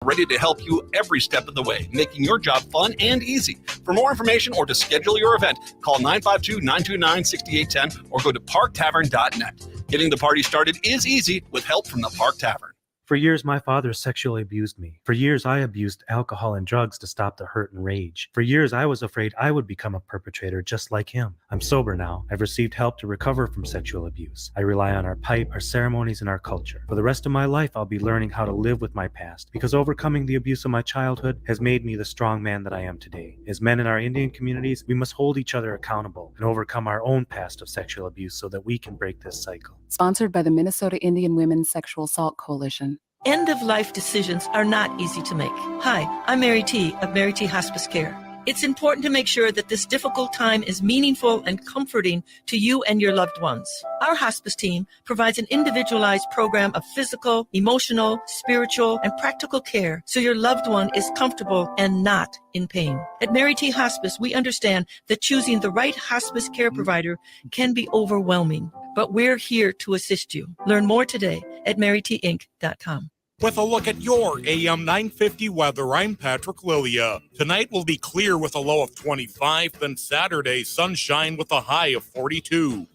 ready to help you every step of the way, making your job fun and easy. For more information or to schedule your event, call 952-929-6810 or go to parktavern.net. Getting the party started is easy with help from the Park Tavern. For years, my father sexually abused me. For years, I abused alcohol and drugs to stop the hurt and rage. For years, I was afraid I would become a perpetrator just like him. I'm sober now. I've received help to recover from sexual abuse. I rely on our pipe, our ceremonies, and our culture. For the rest of my life, I'll be learning how to live with my past, because overcoming the abuse of my childhood has made me the strong man that I am today. As men in our Indian communities, we must hold each other accountable and overcome our own past of sexual abuse so that we can break this cycle. Sponsored by the Minnesota Indian Women's Sexual Assault Coalition. End-of-life decisions are not easy to make. Hi, I'm Mary T. of Mary T. Hospice Care. It's important to make sure that this difficult time is meaningful and comforting to you and your loved ones. Our hospice team provides an individualized program of physical, emotional, spiritual, and practical care so your loved one is comfortable and not in pain. At Mary T. Hospice, we understand that choosing the right hospice care provider can be overwhelming, but we're here to assist you. Learn more today at marytinc.com. With a look at your AM 950 weather, I'm Patrick Lilia. Tonight will be clear with a low of 25, then Saturday, sunshine with a high of 42.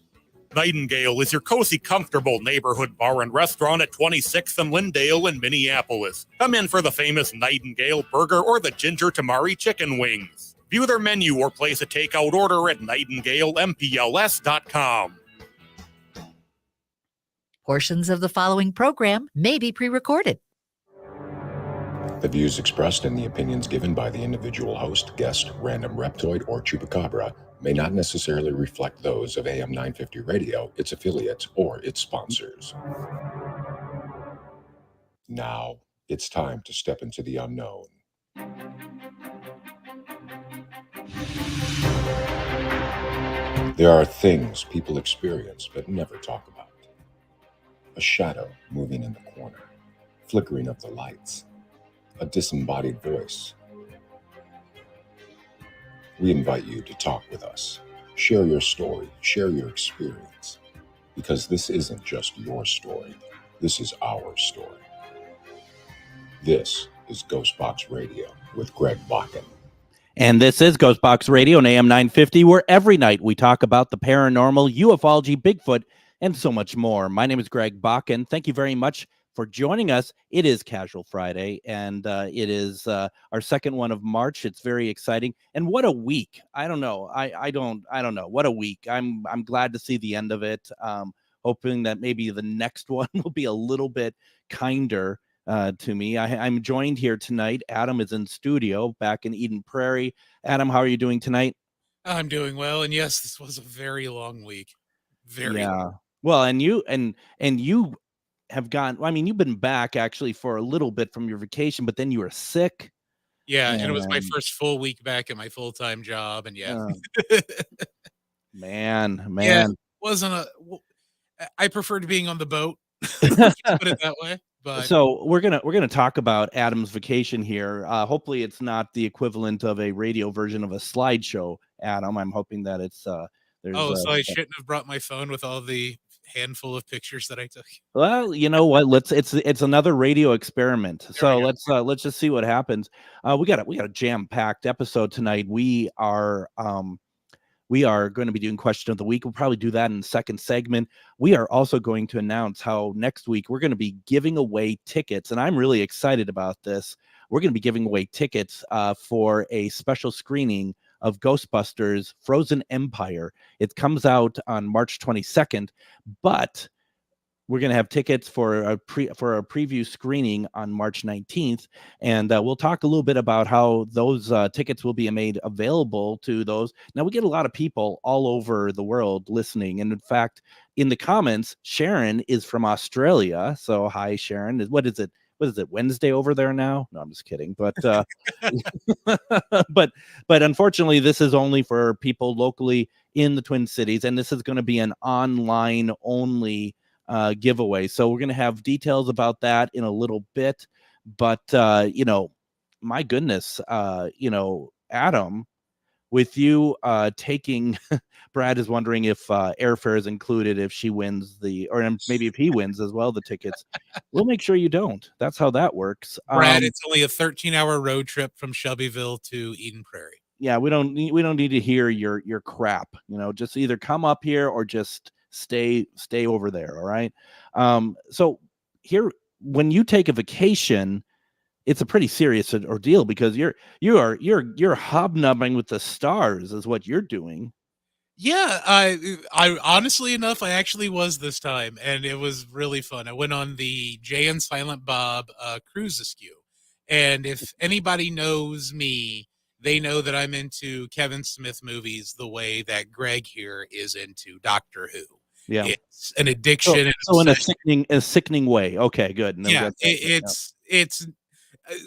Nightingale is your cozy, comfortable neighborhood bar and restaurant at 26th and Lindale in Minneapolis. Come in for the famous Nightingale burger or the ginger tamari chicken wings. View their menu or place a takeout order at nightingalempls.com. Portions of the following program may be pre-recorded. The views expressed and the opinions given by the individual host, guest, random reptoid, or chupacabra may not necessarily reflect those of AM 950 Radio, its affiliates, or its sponsors. Now, it's time to step into the unknown. There are things people experience but never talk about. A shadow moving in the corner, flickering of the lights, a disembodied voice. We invite you to talk with us. Share your story, share your experience, because this isn't just your story, this is our story. This is GhostBox Radio with Greg Bakun. And this is GhostBox Radio on AM 950, where every night we talk about the paranormal, ufology, Bigfoot, and so much more. My name is Greg Bakun. Thank you very much for joining us. It is Casual Friday, and it is our second one of March. It's very exciting, and what a week! I don't know. I don't know. What a week! I'm glad to see the end of it. Hoping that maybe the next one will be a little bit kinder to me. I'm joined here tonight. Adam is in studio back in Eden Prairie. Adam, how are you doing tonight? I'm doing well, and yes, this was a very long week. Very long. Well, and you have gone. I mean, you've been back actually for a little bit from your vacation, but then you were sick. Yeah, and it was my first full week back at my full-time job, and man, yeah, I preferred being on the boat. Let's put it that way. But so we're gonna talk about Adam's vacation here. Hopefully, it's not the equivalent of a radio version of a slideshow, Adam. I'm hoping that it's so I shouldn't have brought my phone with all the handful of pictures that I took. Well, you know what? It's another radio experiment. So let's just see what happens. We got a jam-packed episode tonight. We are going to be doing question of the week. We'll probably do that in the second segment. We are also going to announce how next week we're going to be giving away tickets, and I'm really excited about this. We're going to be giving away tickets for a special screening of Ghostbusters Frozen Empire. It comes out on March 22nd, but we're going to have tickets for a preview screening on March 19th, and we'll talk a little bit about how those tickets will be made available to those. Now, we get a lot of people all over the world listening, and in fact, in the comments, Sharon is from Australia. So, hi, Sharon. What is it? Wednesday over there now? No, I'm just kidding. But but unfortunately, this is only for people locally in the Twin Cities, and this is going to be an online only giveaway. So we're going to have details about that in a little bit. But my goodness, Adam, with you taking. Brad is wondering if airfare is included if she wins or maybe if he wins as well the tickets. We'll make sure you don't. That's how that works. Brad, it's only a 13-hour road trip from Shelbyville to Eden Prairie. Yeah, we don't need to hear your crap. Just either come up here or just stay over there. All right. So here, when you take a vacation, it's a pretty serious ordeal because you're hobnobbing with the stars is what you're doing. Yeah, I honestly enough, I actually was this time, and it was really fun. I went on the Jay and Silent Bob cruise askew, and if anybody knows me, they know that I'm into Kevin Smith movies the way that Greg here is into Doctor Who. Yeah, it's an addiction. So in a sickening way. Okay, good. Yeah, it's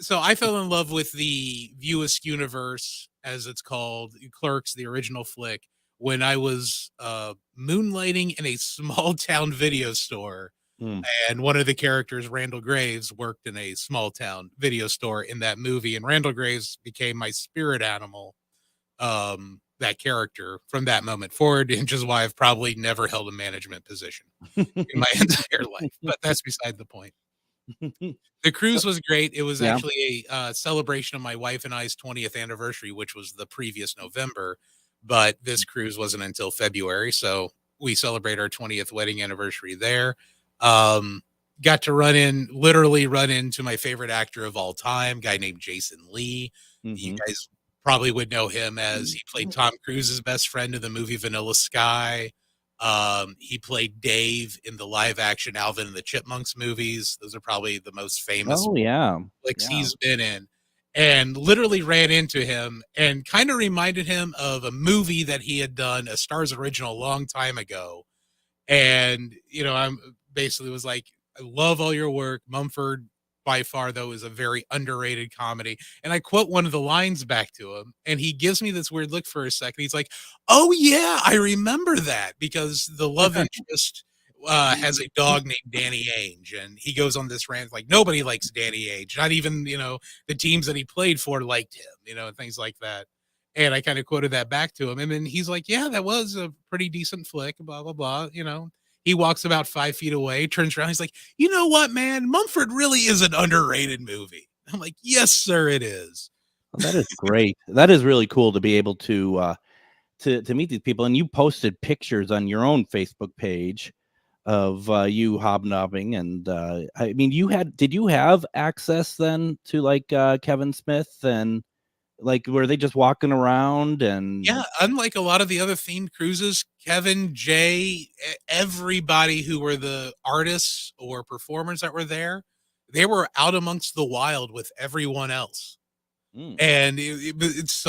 so I fell in love with the View Askew universe, as it's called, Clerks, the original flick, when I was moonlighting in a small town video store. And one of the characters, Randall Graves, worked in a small town video store in that movie. And Randall Graves became my spirit animal, that character, from that moment forward, which is why I've probably never held a management position in my entire life. But that's beside the point. The cruise was great. It was actually a celebration of my wife and I's 20th anniversary, which was the previous November. But this cruise wasn't until February, so we celebrate our 20th wedding anniversary there. Got to literally run into my favorite actor of all time, guy named Jason Lee. You guys probably would know him as he played Tom Cruise's best friend in the movie Vanilla Sky. He played Dave in the live action Alvin and the Chipmunks movies. Those are probably the most famous flicks he's been in. And literally ran into him and kind of reminded him of a movie that he had done, a Stars original, a long time ago. And, I'm basically was like, I love all your work. Mumford, by far, though, is a very underrated comedy. And I quote one of the lines back to him, and he gives me this weird look for a second. He's like, oh, yeah, I remember that, because the love interest has a dog named Danny Ainge, and he goes on this rant like nobody likes Danny Ainge, not even the teams that he played for liked him, and things like that. And I kind of quoted that back to him, and then he's like, yeah, that was a pretty decent flick, blah blah blah. He walks about 5 feet away, turns around, he's like, you know what, man, Mumford really is an underrated movie. I'm like, yes sir, it is. Well, that is great. That is really cool to be able to meet these people. And you posted pictures on your own Facebook page of you hobnobbing, and I mean, did you have access then to like Kevin Smith, and like were they just walking around? And yeah, unlike a lot of the other themed cruises, Kevin, Jay, everybody who were the artists or performers that were there, they were out amongst the wild with everyone else. And it was,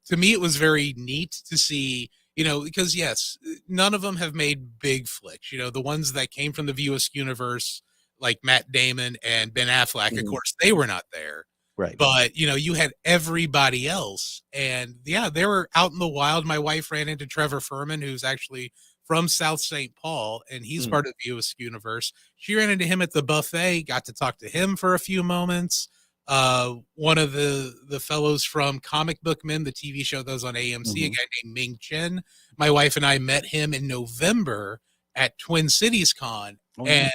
to me, it was very neat to see, because yes, none of them have made big flicks. The ones that came from the View Askew universe, like Matt Damon and Ben Affleck, of course, they were not there. Right. But, you had everybody else. And yeah, they were out in the wild. My wife ran into Trevor Furman, who's actually from South St. Paul, and he's part of the View Askew universe. She ran into him at the buffet, got to talk to him for a few moments. One of the fellows from Comic Book Men, the TV show that was on AMC, a guy named Ming Chen. My wife and I met him in November at Twin Cities Con, and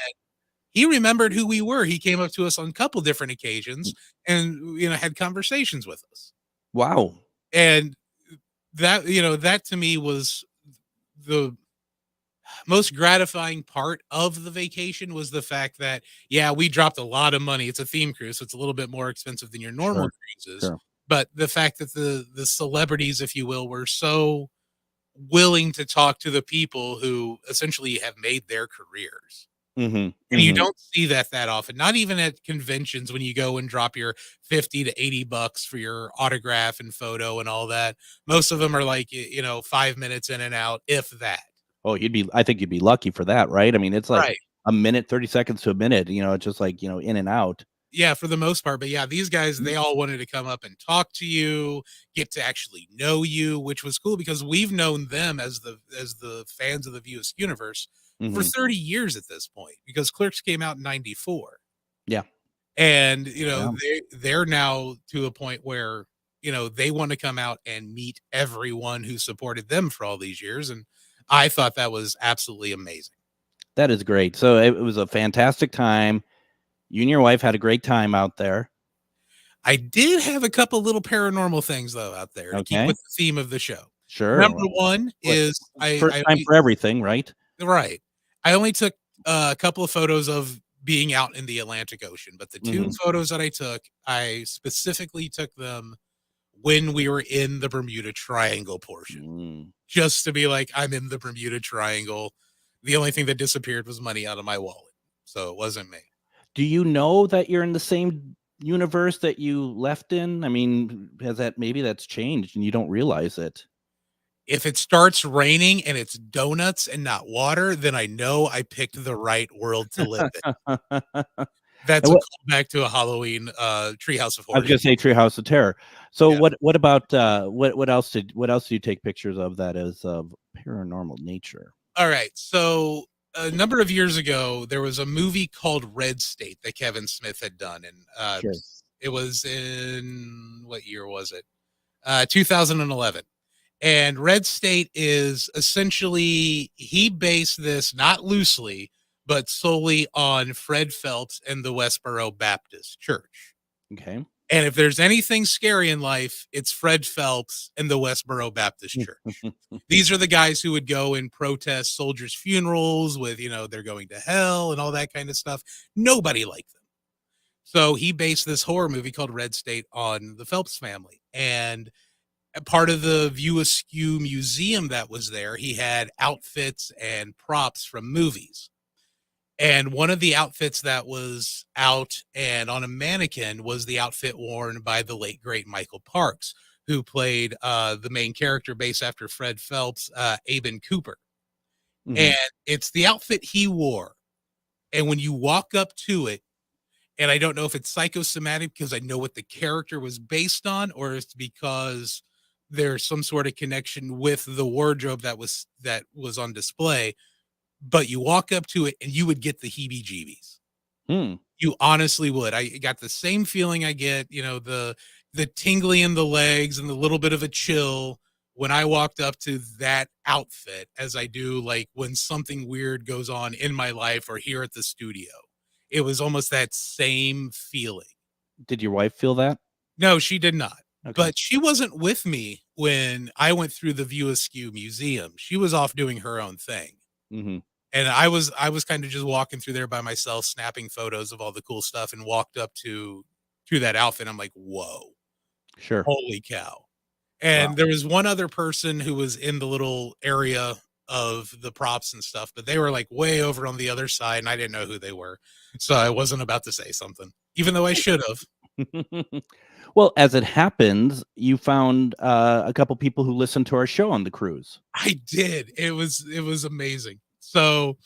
he remembered who we were. He came up to us on a couple different occasions and, had conversations with us. Wow. And that, that to me was the most gratifying part of the vacation, was the fact that, yeah, we dropped a lot of money. It's a theme cruise, so it's a little bit more expensive than your normal cruises. Sure. But the fact that the celebrities, if you will, were so willing to talk to the people who essentially have made their careers. And you don't see that often, not even at conventions when you go and drop your $50 to $80 for your autograph and photo and all that. Most of them are like, 5 minutes in and out, if that. Oh, I think you'd be lucky for that, right? I mean, it's like a minute, 30 seconds to a minute, it's just like, in and out. Yeah, for the most part. But yeah, these guys, they all wanted to come up and talk to you, get to actually know you, which was cool because we've known them as the fans of the View Askew universe for 30 years at this point, because Clerks came out in 94. Yeah. And, they're now to a point where they want to come out and meet everyone who supported them for all these years. And I thought that was absolutely amazing. That is great. So it was a fantastic time. You and your wife had a great time out there. I did have a couple little paranormal things though out there to keep with the theme of the show. Sure. Number one is first time for everything, right? Right. I only took a couple of photos of being out in the Atlantic Ocean, but the two photos that I took, I specifically took them when we were in the Bermuda Triangle portion, just to be like, I'm in the Bermuda Triangle. The only thing that disappeared was money out of my wallet. So it wasn't me. Do you know that you're in the same universe that you left in? I mean, maybe that's changed and you don't realize it? If it starts raining and it's donuts and not water, then I know I picked the right world to live in. That's a callback to a Halloween Treehouse of Horror. I was gonna say Treehouse of Terror. So what about what else did you take pictures of that is of paranormal nature? All right. So a number of years ago, there was a movie called Red State that Kevin Smith had done. And it was in, what year was it? 2011. And Red State is essentially, he based this not loosely, but solely on Fred Phelps and the Westboro Baptist Church. Okay. And if there's anything scary in life, it's Fred Phelps and the Westboro Baptist Church. These are the guys who would go and protest soldiers' funerals with, they're going to hell and all that kind of stuff. Nobody liked them. So he based this horror movie called Red State on the Phelps family. And part of the View Askew museum that was there, he had outfits and props from movies. And one of the outfits that was out and on a mannequin was the outfit worn by the late, great Michael Parks, who played the main character based after Fred Phelps, Aben Cooper. And it's the outfit he wore. And when you walk up to it, and I don't know if it's psychosomatic because I know what the character was based on, or it's because there's some sort of connection with the wardrobe that was on display. But you walk up to it and you would get the heebie-jeebies. You honestly would. I got the same feeling I get, the tingly in the legs and the little bit of a chill when I walked up to that outfit as I do like when something weird goes on in my life or here at the studio. It was almost that same feeling. Did your wife feel that? No, she did not. Okay. But she wasn't with me when I went through the View Askew Museum. She was off doing her own thing. And I was kind of just walking through there by myself, snapping photos of all the cool stuff, and walked up to that outfit. I'm like, whoa, sure, holy cow! And there was one other person who was in the little area of the props and stuff, but they were like way over on the other side, and I didn't know who they were, so I wasn't about to say something, even though I should have. Well, as it happens, you found a couple people who listened to our show on the cruise. I did. It was amazing. So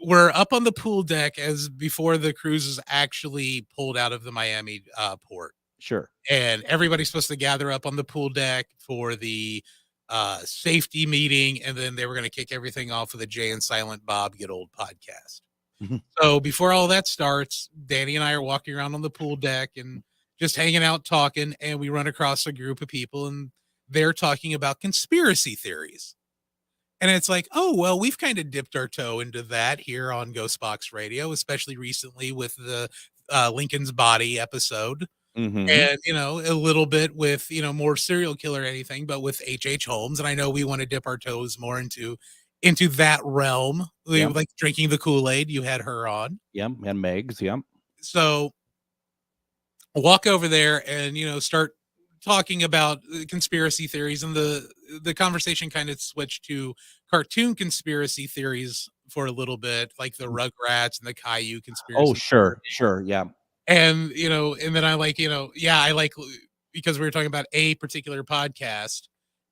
we're up on the pool deck as before the cruise is actually pulled out of the Miami port. Sure. And everybody's supposed to gather up on the pool deck for the safety meeting. And then they were going to kick everything off with a Jay and Silent Bob Get Old podcast. So before all that starts, Danny and I are walking around on the pool deck and just hanging out, talking. And we run across a group of people and they're talking about conspiracy theories. And it's like, oh, well, we've kind of dipped our toe into that here on GhostBox Radio, especially recently with the Lincoln's Body episode. And, a little bit with, more serial killer or anything, but with H.H. Holmes. And I know we want to dip our toes more into that realm. Like drinking the Kool-Aid. You had her on. Yeah. And Megs. Yeah. So walk over there and, start talking about conspiracy theories, and the conversation kind of switched to cartoon conspiracy theories for a little bit, like the Rugrats and the Caillou conspiracy. Oh, sure. Yeah. And, and then I like, I like, because we were talking about a particular podcast,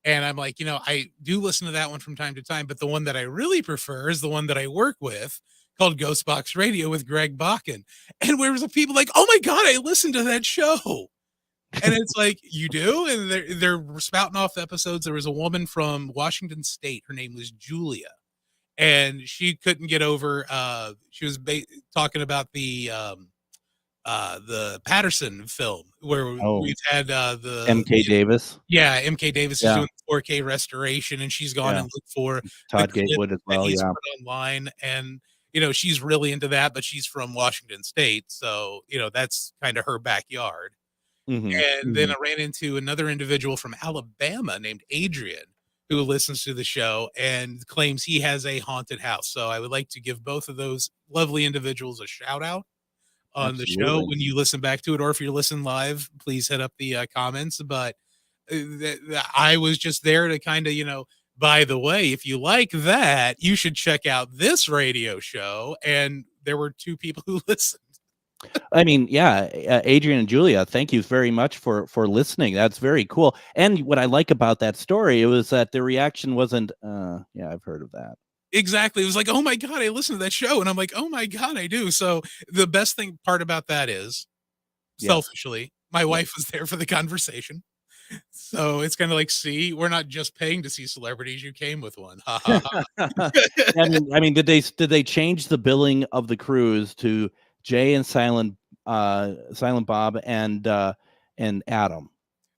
and I'm like, I do listen to that one from time to time, but the one that I really prefer is the one that I work with called GhostBox Radio with Greg Bakun. And where was the people like, oh my God, I listened to that show. And it's like, you do? And they're spouting off the episodes. There was a woman from Washington State. Her name was Julia. And she couldn't get over, she was talking about the the Patterson film where we've had the MK Davis. Yeah, MK Davis is doing 4K restoration, and she's gone and looked for Todd the clip Gatewood as well. that he's put online, and you know she's really into that, but she's from Washington State, so you know that's kind of her backyard. And then I ran into another individual from Alabama named Adrian who listens to the show and claims he has a haunted house. So I would like to give both of those lovely individuals a shout out on the show when you listen back to it, or if you're listening live, please hit up the comments. But I was just there to kind of, you know, by the way, if you like that, you should check out this radio show. And there were 2 people who listened. I mean, yeah, Adrian and Julia, thank you very much for listening. That's very cool. And what I like about that story, it was that the reaction wasn't, yeah, I've heard of that. Exactly. It was like, oh my God, I listened to that show. And I'm like, oh my God, I do. So the best part about that is, selfishly, my wife was there for the conversation. So it's kind of like, see, we're not just paying to see celebrities. You came with one. I mean, did they change the billing of the cruise to Jay and Silent Bob and Adam?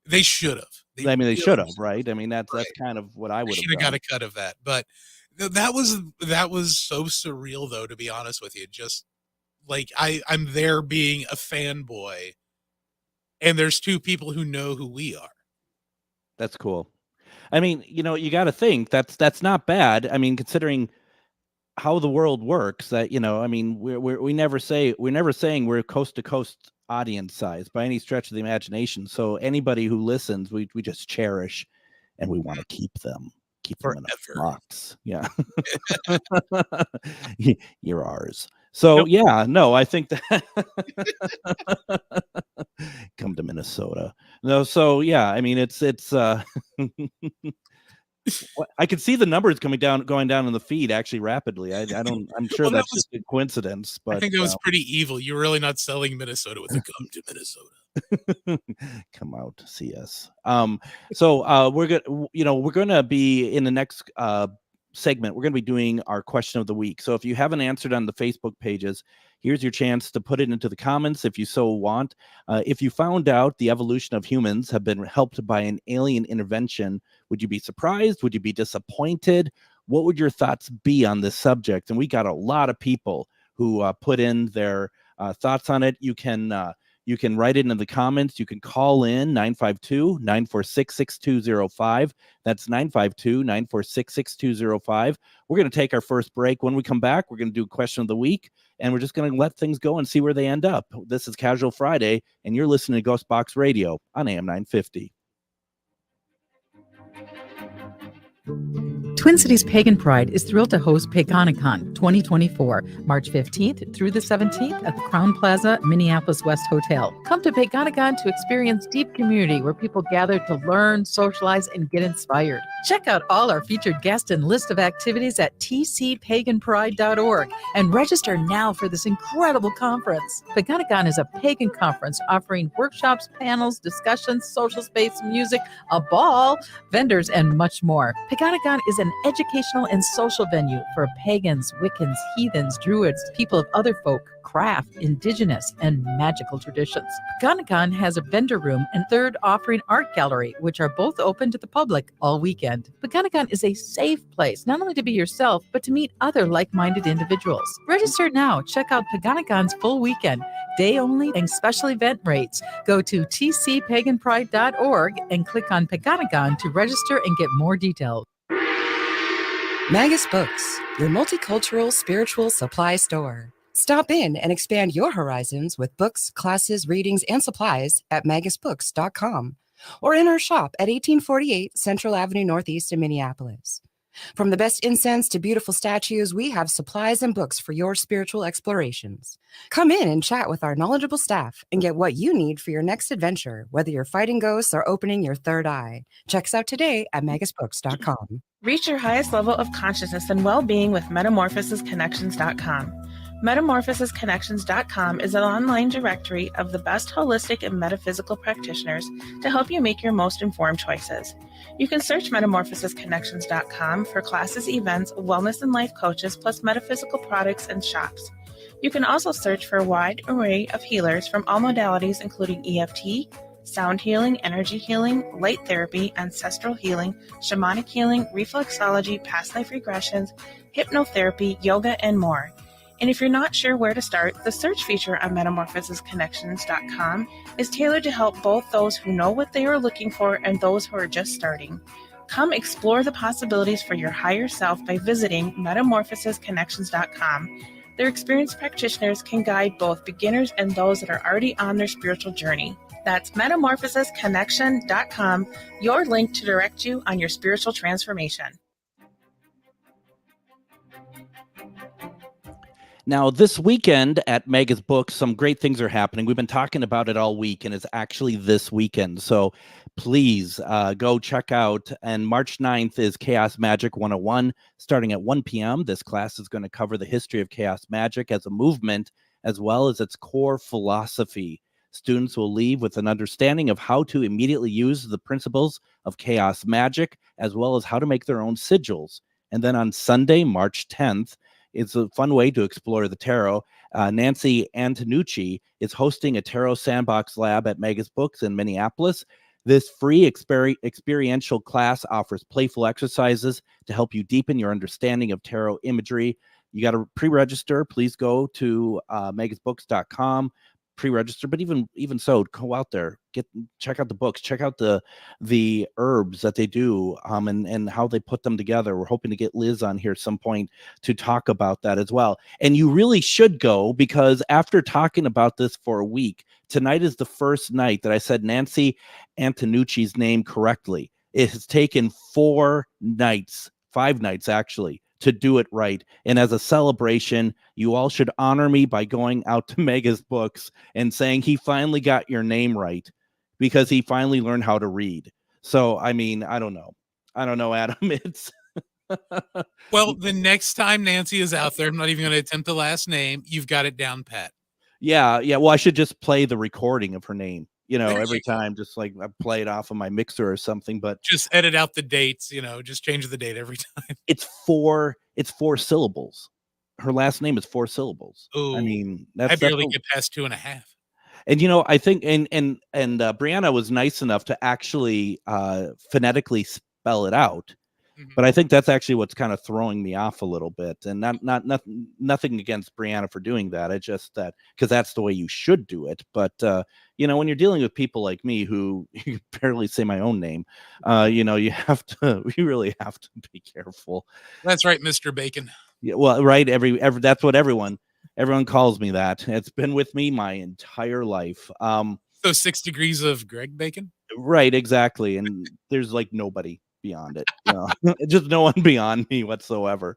They should have. They should have, right? I mean, that's kind of what I would have got a cut of that. But that was so surreal, though, to be honest with you. Just like I'm there being a fanboy, and there's 2 people who know who we are. That's cool. I mean, you know, you got to think that's not bad. I mean, considering how the world works, that, you know, I mean, we're never saying we're coast to coast audience size by any stretch of the imagination. So anybody who listens, we just cherish, and we want to keep them in a box. Yeah. You're ours. So yeah, no, I think that come to Minnesota. No, so yeah, I mean it's I could see the numbers going down in the feed actually rapidly. I'm sure that's just a coincidence, but I think that was pretty evil. You're really not selling Minnesota with a come to Minnesota. Come out to see us. So we're gonna be in the next segment. We're gonna be doing our question of the week. So if you haven't answered on the Facebook pages, here's your chance to put it into the comments if you so want. If you found out the evolution of humans have been helped by an alien intervention, would you be surprised? Would you be disappointed? What would your thoughts be on this subject? And we got a lot of people who put in their thoughts on it. You can write it in the comments. You can call in 952-946-6205. That's 952-946-6205. We're going to take our first break. When we come back, we're going to do question of the week, and we're just going to let things go and see where they end up. This is Casual Friday, and you're listening to GhostBox Radio on AM 950. Twin Cities Pagan Pride is thrilled to host PaganaCon 2024, March 15th through the 17th at the Crown Plaza, Minneapolis West Hotel. Come to PaganaCon to experience deep community where people gather to learn, socialize, and get inspired. Check out all our featured guests and list of activities at tcpaganpride.org and register now for this incredible conference. PaganaCon is a pagan conference offering workshops, panels, discussions, social space, music, a ball, vendors, and much more. PaganaCon is an educational and social venue for pagans, Wiccans, heathens, druids, people of other folk, craft, indigenous, and magical traditions. PaganaCon has a vendor room and third offering art gallery, which are both open to the public all weekend. PaganaCon is a safe place, not only to be yourself, but to meet other like-minded individuals. Register now. Check out PaganaCon's full weekend, day only, and special event rates. Go to tcpaganpride.org and click on PaganaCon to register and get more details. Magus Books, your multicultural spiritual supply store. Stop in and expand your horizons with books, classes, readings, and supplies at magusbooks.com or in our shop at 1848 Central Avenue Northeast in Minneapolis. From the best incense to beautiful statues, we have supplies and books for your spiritual explorations. Come in and chat with our knowledgeable staff and get what you need for your next adventure, whether you're fighting ghosts or opening your third eye. Check us out today at magusbooks.com. Reach your highest level of consciousness and well-being with metamorphosisconnections.com. Metamorphosisconnections.com is an online directory of the best holistic and metaphysical practitioners to help you make your most informed choices. You can search metamorphosisconnections.com for classes, events, wellness and life coaches, plus metaphysical products and shops. You can also search for a wide array of healers from all modalities, including EFT, sound healing, energy healing, light therapy, ancestral healing, shamanic healing, reflexology, past life regressions, hypnotherapy, yoga, and more. And if you're not sure where to start, the search feature on metamorphosisconnections.com is tailored to help both those who know what they are looking for and those who are just starting. Come explore the possibilities for your higher self by visiting metamorphosisconnections.com. Their experienced practitioners can guide both beginners and those that are already on their spiritual journey. That's metamorphosisconnection.com, your link to direct you on your spiritual transformation. Now, this weekend at Mega's Books, some great things are happening. We've been talking about it all week, and it's actually this weekend. So please go check out. And March 9th is Chaos Magic 101, starting at 1 p.m. This class is going to cover the history of chaos magic as a movement, as well as its core philosophy. Students will leave with an understanding of how to immediately use the principles of chaos magic, as well as how to make their own sigils. And then on Sunday, March 10th, it's a fun way to explore the tarot. Nancy Antonucci is hosting a tarot sandbox lab at Mega's Books in Minneapolis. This free experiential class offers playful exercises to help you deepen your understanding of tarot imagery. You got to pre-register. Please go to megasbooks.com. Pre-register, but even so, go out there, check out the books, check out the herbs that they do, and how they put them together. We're hoping to get Liz on here at some point to talk about that as well. And you really should go, because after talking about this for a week, tonight is the first night that I said Nancy Antonucci's name correctly. It has taken 5 nights actually, to do it right. And as a celebration, you all should honor me by going out to Mega's Books and saying he finally got your name right, because he finally learned how to read. So, I mean, I don't know, Adam. It's well, the next time Nancy is out there, I'm not even going to attempt the last name. You've got it down pat. Yeah. Well, I should just play the recording of her name, every time, just like I play it off of my mixer or something. But just edit out the dates, just change the date every time. It's 4 syllables. Her last name is 4 syllables. Ooh, I mean, I barely get past 2.5. And I think and Brianna was nice enough to actually phonetically spell it out. But I think that's actually what's kind of throwing me off a little bit. And nothing against Brianna for doing that. It's just that because that's the way you should do it. But when you're dealing with people like me who you barely say my own name, you really have to be careful. That's right, Mr. Bacon. Yeah, well, right. Every that's what everyone calls me that. It's been with me my entire life. So 6 degrees of Greg Bacon? Right, exactly. And there's like nobody beyond it, just no one beyond me whatsoever.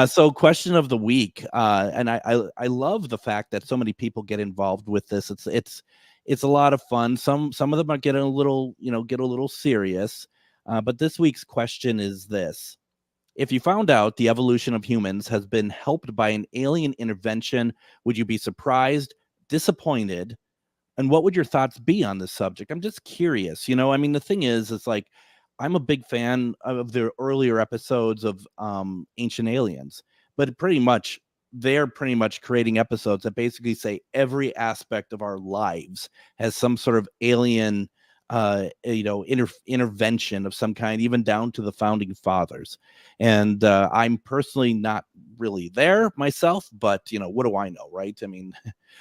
So question of the week, and I love the fact that so many people get involved with this. It's a lot of fun. Some of them are getting a little serious, but this week's question is this: if you found out the evolution of humans has been helped by an alien intervention, would you be surprised, disappointed, and what would your thoughts be on this subject? I'm just curious. I mean, the thing is, it's like, I'm a big fan of the earlier episodes of Ancient Aliens, but they're pretty much creating episodes that basically say every aspect of our lives has some sort of alien intervention of some kind, even down to the founding fathers. And I'm personally not really there myself, but what do I know, right? I mean,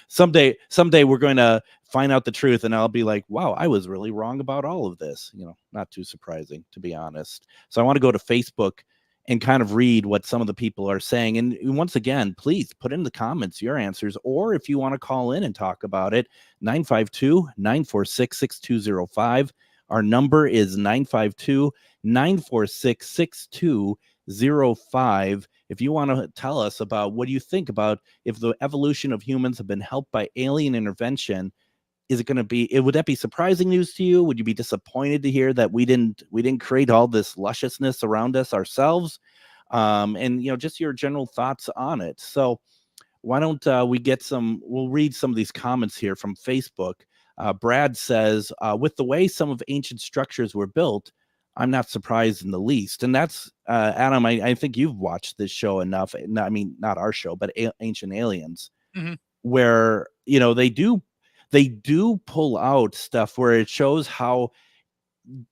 someday we're going to find out the truth, and I'll be like, wow, I was really wrong about all of this. Not too surprising, to be honest. So I want to go to Facebook and kind of read what some of the people are saying. And once again, please put in the comments your answers, or if you want to call in and talk about it, 952-946-6205. Our number is 952-946-6205. If you want to tell us about what do you think about if the evolution of humans have been helped by alien intervention, would that be surprising news to you? Would you be disappointed to hear that we didn't create all this lusciousness around us ourselves? And just your general thoughts on it. So why don't we'll read some of these comments here from Facebook. Brad says, with the way some of ancient structures were built, I'm not surprised in the least. And that's Adam, I think you've watched this show enough. I mean, not our show, but Ancient Aliens. Mhm. where they do pull out stuff where it shows how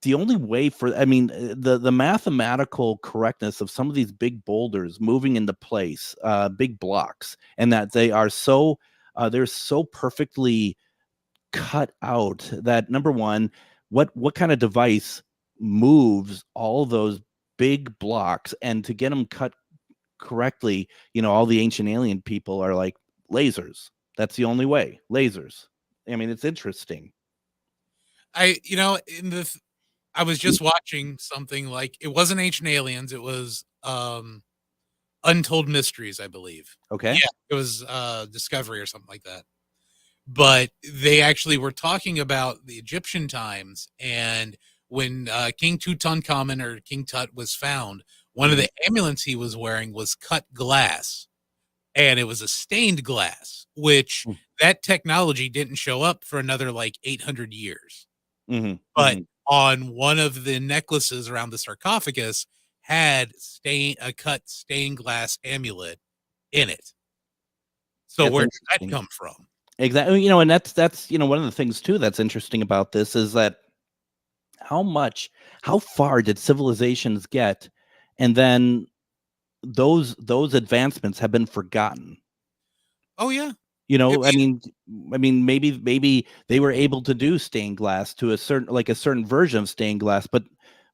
the only way for the mathematical correctness of some of these big boulders moving into place, big blocks, and that they are so they're so perfectly cut out that, number one, what kind of device moves all those big blocks, and to get them cut correctly, all the ancient alien people are like, lasers. That's the only way. Lasers. I mean, it's interesting. I was just watching something like, it wasn't Ancient Aliens, it was Untold Mysteries, I believe. Okay. Yeah, it was Discovery or something like that. But they actually were talking about the Egyptian times, and when King Tutankhamun or King Tut was found, one of the amulets he was wearing was cut glass, and it was a stained glass, which that technology didn't show up for another like 800 years. But on one of the necklaces around the sarcophagus had a cut stained glass amulet in it. So That's where did that come from? Exactly. And that's one of the things too that's interesting about this is that how far did civilizations get, and then those advancements have been forgotten. Oh yeah. I mean, maybe they were able to do stained glass to a certain version of stained glass, but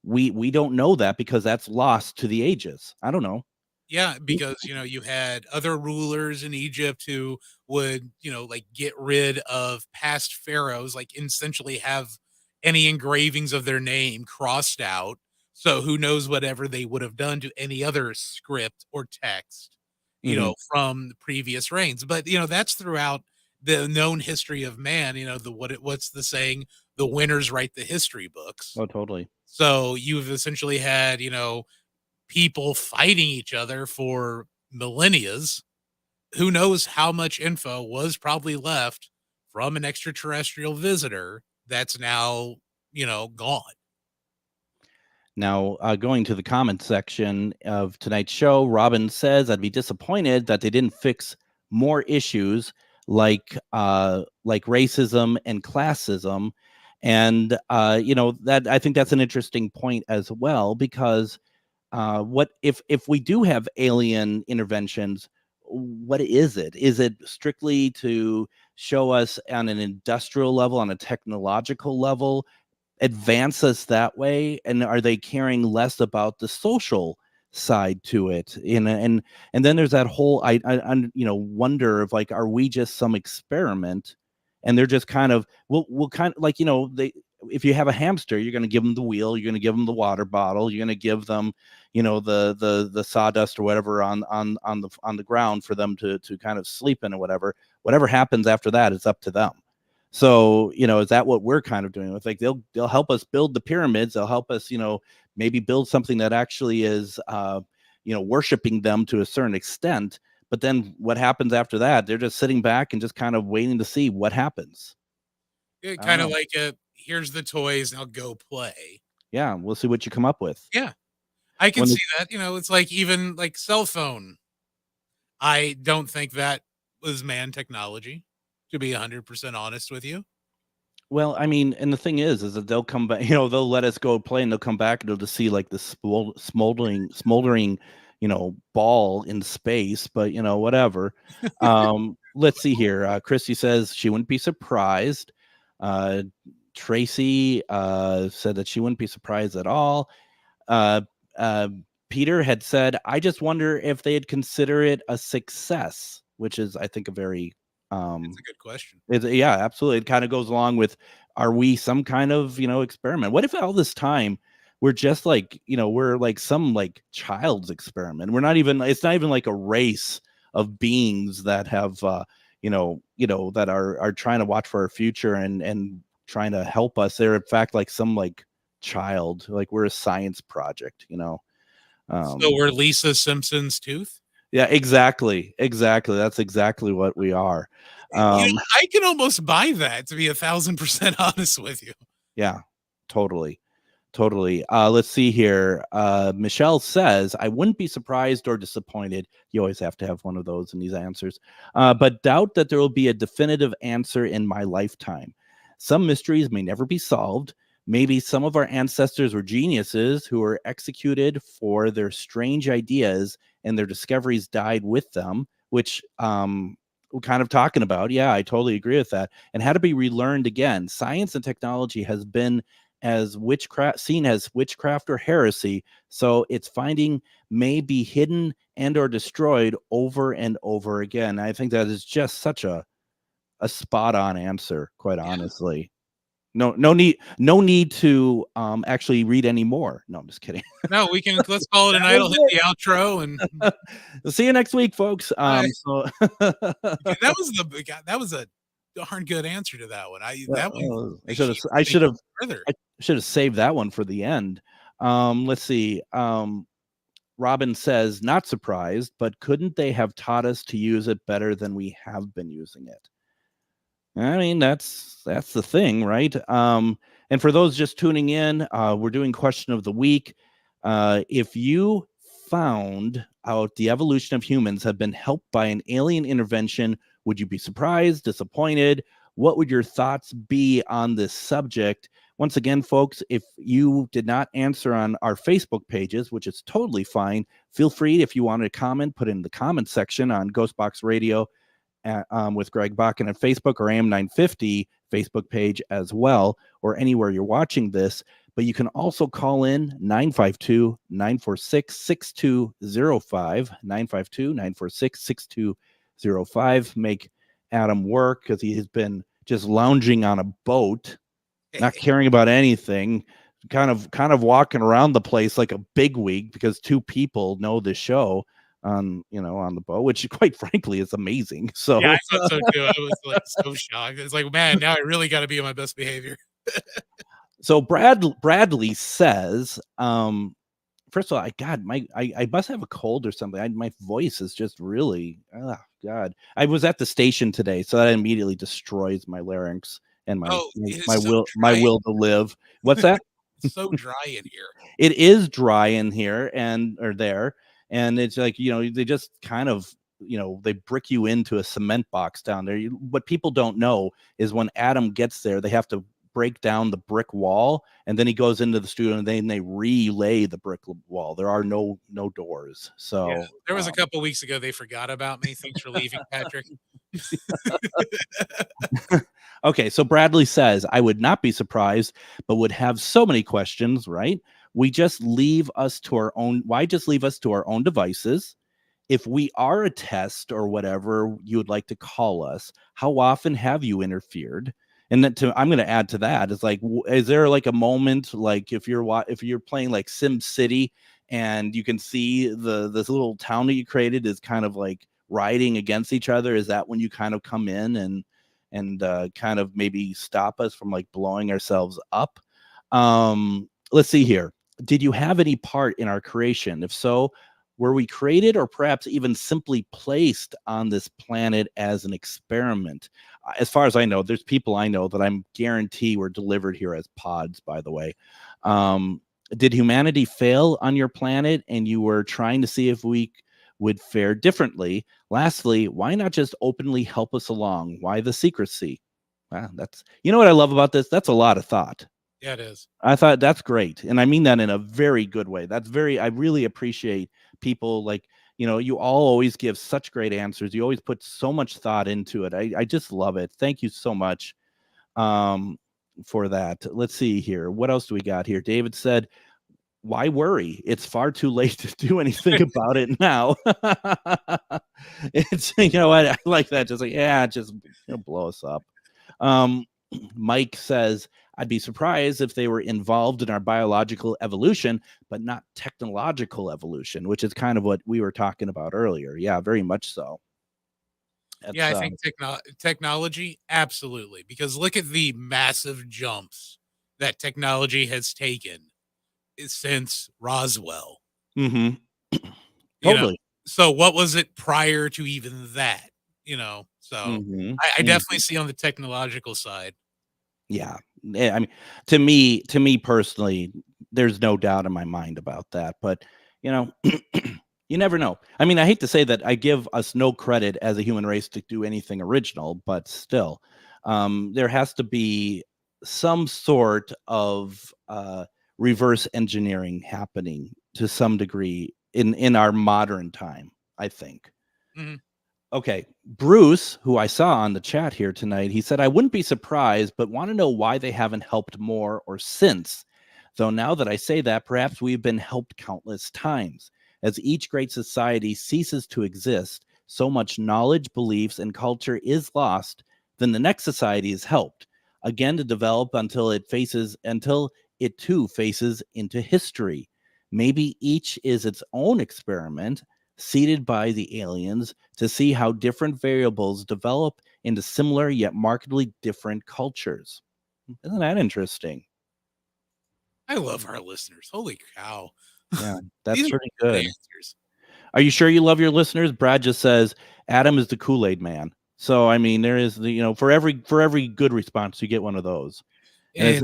we don't know that because that's lost to the ages. I don't know. Yeah, because you had other rulers in Egypt who would like get rid of past pharaohs, like essentially have any engravings of their name crossed out. So who knows whatever they would have done to any other script or text, from the previous reigns. But that's throughout the known history of man. What's the saying? The winners write the history books. Oh, totally. So you've essentially had people fighting each other for millennias. Who knows how much info was probably left from an extraterrestrial visitor that's now gone. Now, going to the comment section of tonight's show, Robin says, "I'd be disappointed that they didn't fix more issues like racism and classism." And that I think that's an interesting point as well, because what if we do have alien interventions? What is it? Is it strictly to show us on an industrial level, on a technological level, advance us that way? And are they caring less about the social side to it? And then there's that whole I wonder of like, are we just some experiment? And they're just kind of we'll kind of like, if you have a hamster, you're going to give them the wheel, you're going to give them the water bottle, you're going to give them the sawdust or whatever on the ground for them to kind of sleep in, or whatever happens after that is up to them. So is that what we're kind of doing with, like, they'll help us build the pyramids, they'll help us maybe build something that actually is worshiping them to a certain extent, but then what happens after that? They're just sitting back and just kind of waiting to see what happens. It kind of like here's the toys, now go play. Yeah, we'll see what you come up with. Yeah, I can see that. It's like, even like cell phone. I don't think that was man technology, to be 100% honest with you. Well, I mean, and the thing is that they'll come back, they'll let us go play, and they'll come back and they'll just see like the smoldering, ball in space, but whatever. Let's see here. Christy says she wouldn't be surprised. Tracy said that she wouldn't be surprised at all. Peter had said, I just wonder if they'd consider it a success, which is, I think, a very it's a good question. Yeah, absolutely. It kind of goes along with, are we some kind of experiment? What if all this time we're just like we're like some like child's experiment? It's not even like a race of beings that have that are trying to watch for our future and trying to help us. They're in fact like some like child, like we're a science project. So we're Lisa Simpson's tooth. Yeah, exactly. That's exactly what we are. I can almost buy that, to be 1,000% honest with you. Yeah, totally. Totally. Let's see here. Michelle says, I wouldn't be surprised or disappointed. You always have to have one of those in these answers, but doubt that there will be a definitive answer in my lifetime. Some mysteries may never be solved. Maybe some of our ancestors were geniuses who were executed for their strange ideas and their discoveries died with them, which we're kind of talking about. Yeah, I totally agree with that. And had to be relearned again. Science and technology has been seen as witchcraft or heresy, so its finding may be hidden and or destroyed over and over again. I think that is just such a spot on answer, quite honestly. No need to actually read any more. No, I'm just kidding. No, let's call it a night. I'll hit the outro and we'll see you next week, folks. That was a darn good answer to that one. I should have saved that one for the end. Let's see. Robin says, not surprised, but couldn't they have taught us to use it better than we have been using it? I mean, that's the thing, right? And for those just tuning in, we're doing question of the week. If you found out the evolution of humans have been helped by an alien intervention, would you be surprised, disappointed? What would your thoughts be on this subject? Once again, folks, if you did not answer on our Facebook pages, which is totally fine, feel free, if you wanted to comment, put it in the comment section on GhostBox Radio with Greg Bakun at Facebook, or AM 950 Facebook page as well, or anywhere you're watching this. But you can also call in 952-946-6205, 952-946-6205. Make Adam work because he has been just lounging on a boat, not caring about anything, kind of walking around the place like a bigwig because two people know the show on the boat, which quite frankly is amazing. So yeah, I thought so too. I was like so shocked. It's like, man, now I really got to be on my best behavior. So Bradley says, first of all, I must have a cold or something. My voice is just really, oh God. I was at the station today, so that immediately destroys my larynx and my will to live. What's that? It's so dry in here. It is dry in here and it's like, they just kind of, they brick you into a cement box down there. What people don't know is when Adam gets there, they have to break down the brick wall, and then he goes into the studio and then they relay the brick wall. There are no doors. So yeah, there was a couple weeks ago they forgot about me. Thanks for leaving, Patrick. Okay, so Bradley says, I would not be surprised, but would have so many questions, right? Why just leave us to our own devices? If we are a test or whatever you would like to call us, how often have you interfered? And then I'm going to add to that is like, is there like a moment, like if you're playing like Sim City and you can see this little town that you created is kind of like riding against each other? Is that when you kind of come in and kind of maybe stop us from like blowing ourselves up? Let's see here. Did you have any part in our creation? If so, were we created or perhaps even simply placed on this planet as an experiment? As far as I know, there's people I know that I'm guarantee were delivered here as pods, by the way. Did humanity fail on your planet and you were trying to see if we would fare differently? Lastly, why not just openly help us along? Why the secrecy? That's, what I love about this? That's a lot of thought. Yeah, it is. I thought that's great. And I mean that in a very good way. I really appreciate people like, you all always give such great answers. You always put so much thought into it. I just love it. Thank you so much for that. Let's see here. What else do we got here? David said, why worry? It's far too late to do anything about it now. It's, I like that. Just like, just blow us up. Mike says, I'd be surprised if they were involved in our biological evolution, but not technological evolution, which is kind of what we were talking about earlier. Yeah, very much so. I think technology, absolutely. Because look at the massive jumps that technology has taken since Roswell. Mm-hmm. Totally. So what was it prior to even that? So mm-hmm. I definitely see on the technological side. Yeah. I mean, to me personally, There's no doubt in my mind about that. But, you know, you never know. I mean, I hate to say that I give us no credit as a human race to do anything original, but still, there has to be some sort of reverse engineering happening to some degree in our modern time, I think. Mm-hmm. Okay, Bruce, who I saw on the chat here tonight, he said, I wouldn't be surprised, but want to know why they haven't helped more or since. Though now that I say that, perhaps we've been helped countless times. As each great society ceases to exist, so much knowledge, beliefs, and culture is lost, then the next society is helped, again to develop until it too faces into history. Maybe each is its own experiment, seeded by the aliens to see how different variables develop into similar yet markedly different cultures. Isn't that interesting? I love our listeners. Holy cow. Yeah, that's These are pretty good. answers. Are you sure you love your listeners? Brad just says Adam is the Kool-Aid man. So I mean, there is the, you know, for every good response, you get one of those. And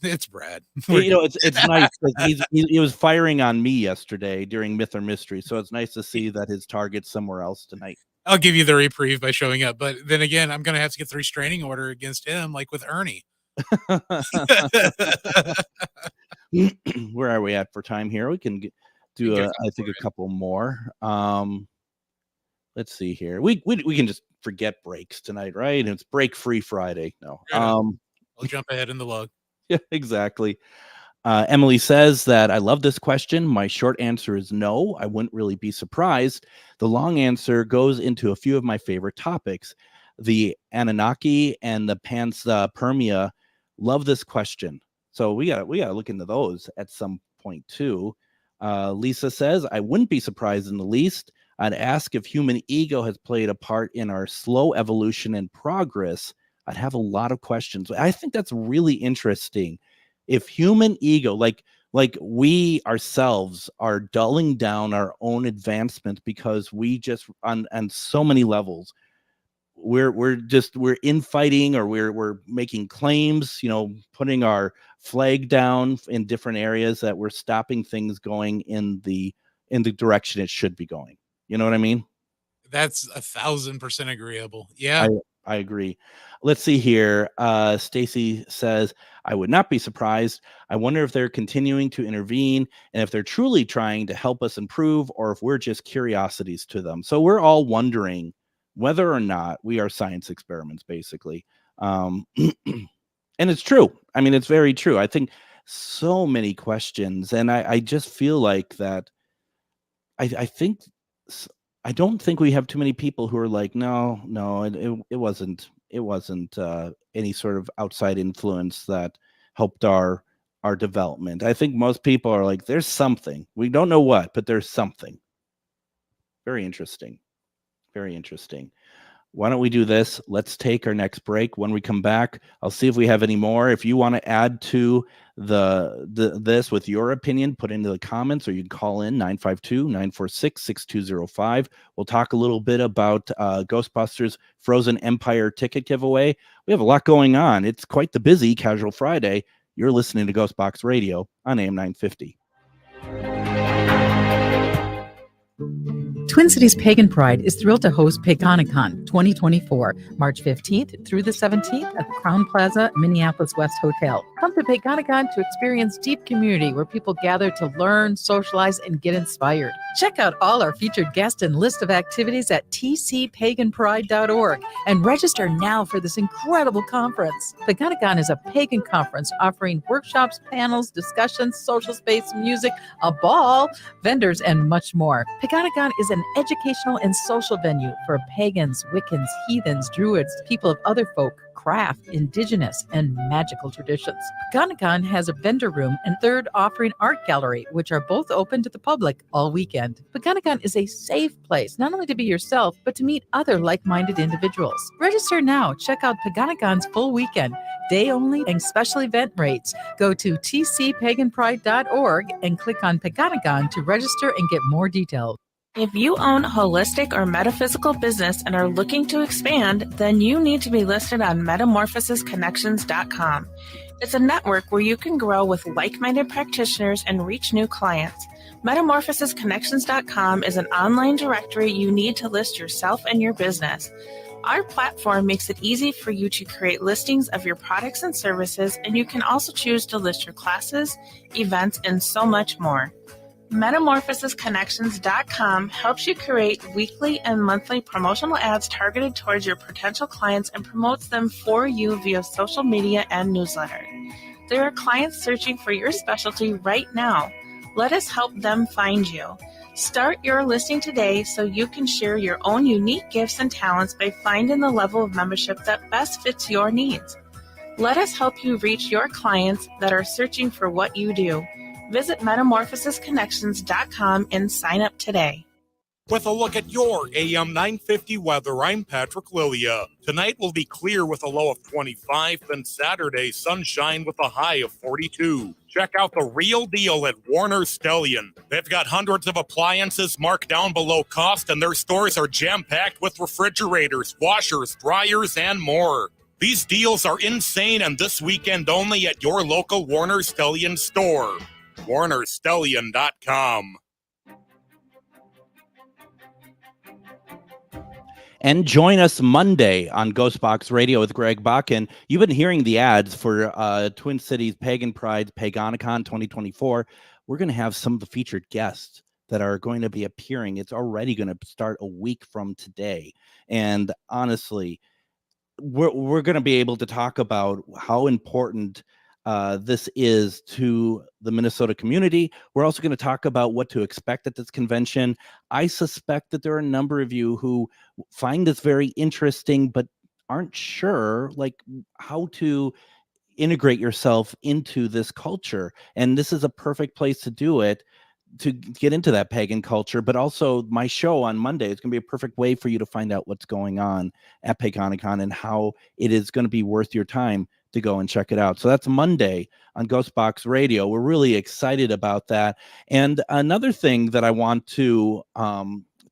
it's Brad. You know, it's nice because he was firing on me yesterday during Myth or Mystery, so it's nice to see that his target's somewhere else tonight. I'll give you the reprieve by showing up, but then again, I'm going to have to get the restraining order against him, like with Ernie. Where are we at for time here? We can do I think a couple more. Let's see here. We can just forget breaks tonight, right? It's break free Friday. No. I'll jump ahead in the log. Yeah, exactly. Emily says that I love this question. My short answer is no. I wouldn't really be surprised. The long answer goes into a few of my favorite topics. The Anunnaki and the Panspermia. Love this question. So we got to look into those at some point too. Lisa says I wouldn't be surprised in the least. I'd ask if human ego has played a part in our slow evolution and progress. I'd have a lot of questions. I think that's really interesting. If human ego, like we ourselves are dulling down our own advancement because we just on so many levels, we're infighting, or we're making claims, you know, putting our flag down in different areas, that we're stopping things going in the direction it should be going. You know what I mean? That's 1,000% agreeable. Yeah. I agree. Let's see here. Stacy says, I would not be surprised. I wonder if they're continuing to intervene and if they're truly trying to help us improve, or if we're just curiosities to them. So we're all wondering whether or not we are science experiments, basically. And it's true. I mean, it's very true. I think so many questions. And I just feel like that. I don't think we have too many people who are like, no, it wasn't any sort of outside influence that helped our development. I think most people are like, there's something. We don't know what, but there's something. Very interesting. Very interesting. Why don't we do this? Let's take our next break. When we come back, I'll see if we have any more. If you want to add to this with your opinion, put into the comments, or you can call in 952-946-6205. We'll talk a little bit about Ghostbusters Frozen Empire ticket giveaway. We have a lot going on. It's quite the busy Casual Friday. You're listening to GhostBox Radio on AM 950. Twin Cities Pagan Pride is thrilled to host Paganicon 2024, March 15th through the 17th at the Crown Plaza, Minneapolis West Hotel. Come to Paganicon to experience deep community where people gather to learn, socialize, and get inspired. Check out all our featured guests and list of activities at tcpaganpride.org and register now for this incredible conference. Paganicon is a pagan conference offering workshops, panels, discussions, social space, music, a ball, vendors, and much more. Paganicon is an educational and social venue for pagans, Wiccans, heathens, druids, people of other folk, craft, indigenous, and magical traditions. Paganicon has a vendor room and third offering art gallery, which are both open to the public all weekend. Paganicon is a safe place, not only to be yourself, but to meet other like-minded individuals. Register now. Check out Paganicon's full weekend, day only, and special event rates. Go to tcpaganpride.org and click on Paganicon to register and get more details. If you own a holistic or metaphysical business and are looking to expand, then you need to be listed on metamorphosisconnections.com. It's a network where you can grow with like-minded practitioners and reach new clients. Metamorphosisconnections.com is an online directory you need to list yourself and your business. Our platform makes it easy for you to create listings of your products and services, and you can also choose to list your classes, events, and so much more. Metamorphosisconnections.com helps you create weekly and monthly promotional ads targeted towards your potential clients and promotes them for you via social media and newsletter. There are clients searching for your specialty right now. Let us help them find you. Start your listing today so you can share your own unique gifts and talents by finding the level of membership that best fits your needs. Let us help you reach your clients that are searching for what you do. Visit metamorphosisconnections.com and sign up today. With a look at your AM 950 weather, I'm Patrick Lilia. Tonight will be clear with a low of 25, then Saturday, sunshine with a high of 42. Check out the real deal at Warner Stellian. They've got hundreds of appliances marked down below cost, and their stores are jam-packed with refrigerators, washers, dryers, and more. These deals are insane, and this weekend only at your local Warner Stellian store. WarnerStellion.com. And join us Monday on GhostBox Radio with Greg Bakun. You've been hearing the ads for Twin Cities Pagan Pride's Paganicon 2024. We're going to have some of the featured guests that are going to be appearing. It's already going to start a week from today. And honestly, we're going to be able to talk about how important this is to the Minnesota community. We're also going to talk about what to expect at this convention. I suspect that there are a number of you who find this very interesting, but aren't sure like how to integrate yourself into this culture. And this is a perfect place to do it, to get into that pagan culture. But also my show on Monday is going to be a perfect way for you to find out what's going on at Paganicon and how it is going to be worth your time to go and check it out. So that's Monday on GhostBox Radio. We're really excited about that. And another thing that I want to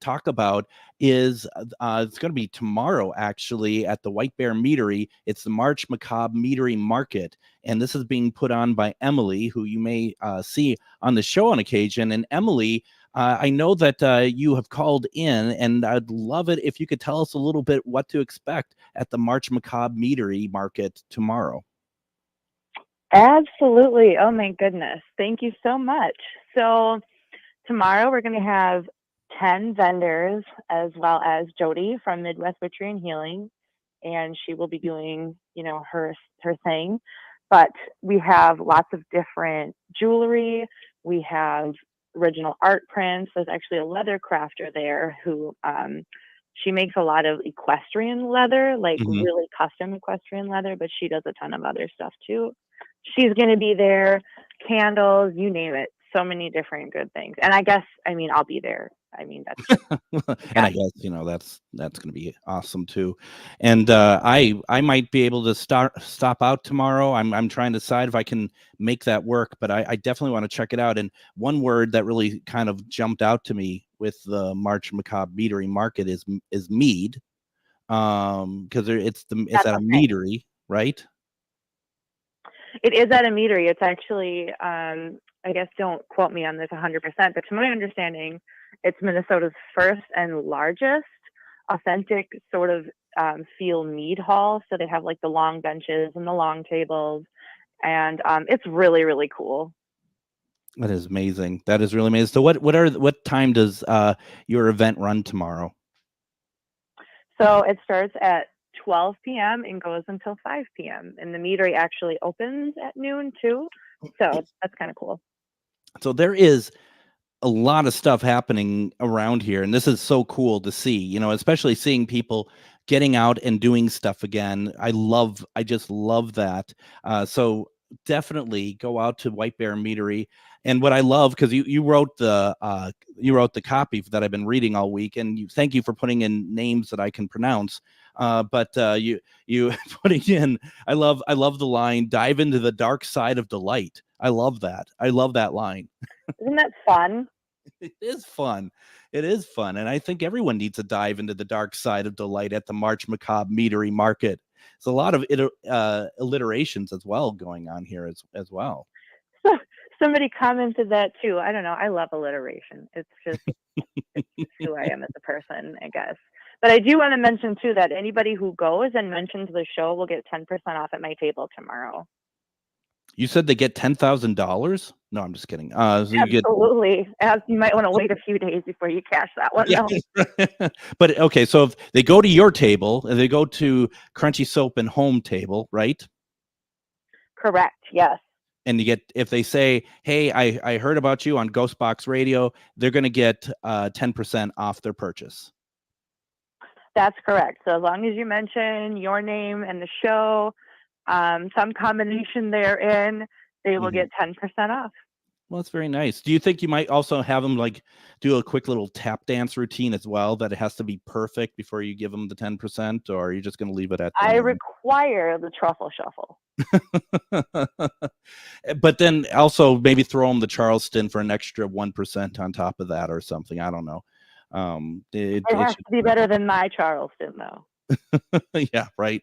talk about is it's going to be tomorrow, actually, at the White Bear Meadery. It's the March Macabre Meadery Market. And this is being put on by Emily, who you may see on the show on occasion. And Emily, I know that you have called in, and I'd love it if you could tell us a little bit what to expect at the March Macabre Meadery Market tomorrow. Absolutely. Oh, my goodness. Thank you so much. So tomorrow we're going to have 10 vendors, as well as Jody from Midwest Witchery and Healing, and she will be doing, her thing. But we have lots of different jewelry. We have original art prints. There's actually a leather crafter there who she makes a lot of equestrian leather, like really custom equestrian leather, but she does a ton of other stuff too. She's going to be there, candles, you name it. So many different good things. And I'll be there. That's and I guess that's going to be awesome too. And I might be able to stop out tomorrow. I'm trying to decide if I can make that work, but I definitely want to check it out. And one word that really kind of jumped out to me with the March Macabre Meadery Market is mead, because it's at a meadery, right? It is at a meadery. It's actually, I guess don't quote me on this 100%, but to my understanding, it's Minnesota's first and largest authentic sort of feel mead hall. So they have like the long benches and the long tables, and it's really, really cool. That is amazing. That is really amazing. So what time does your event run tomorrow? So it starts at 12 p.m. and goes until 5 p.m. And the meadery actually opens at noon too. So that's kind of cool. So there is a lot of stuff happening around here, and this is so cool to see, especially seeing people getting out and doing stuff again. I just love that. So definitely go out to White Bear Meadery. And what I love, because you wrote the copy that I've been reading all week, and thank you for putting in names that I can pronounce. But you putting in, I love the line, "Dive into the dark side of delight." I love that. I love that line. Isn't that fun? It is fun. It is fun. And I think everyone needs to dive into the dark side of delight at the March Macabre Meadery Market. It's a lot of alliterations as well going on here as well. Somebody commented that too. I don't know. I love alliteration. It's just it's who I am as a person, I guess. But I do want to mention too that anybody who goes and mentions the show will get 10% off at my table tomorrow. You said they get $10,000? No, I'm just kidding. So you get Absolutely. You might want to wait a few days before you cash that one. yeah. Though. But okay, so if they go to your table and they go to Crunchy Soap and Home table, right? Correct. Yes. And you get, if they say, hey, I heard about you on GhostBox Radio, they're going to get 10% off their purchase. That's correct. So as long as you mention your name and the show, some combination therein, they will get 10% off. Well, that's very nice. Do you think you might also have them like do a quick little tap dance routine as well, that it has to be perfect before you give them the 10%, or are you just going to leave it at I require the truffle shuffle. But then also maybe throw them the Charleston for an extra 1% on top of that or something. I don't know. It has to be better than my Charleston, though. Yeah, right.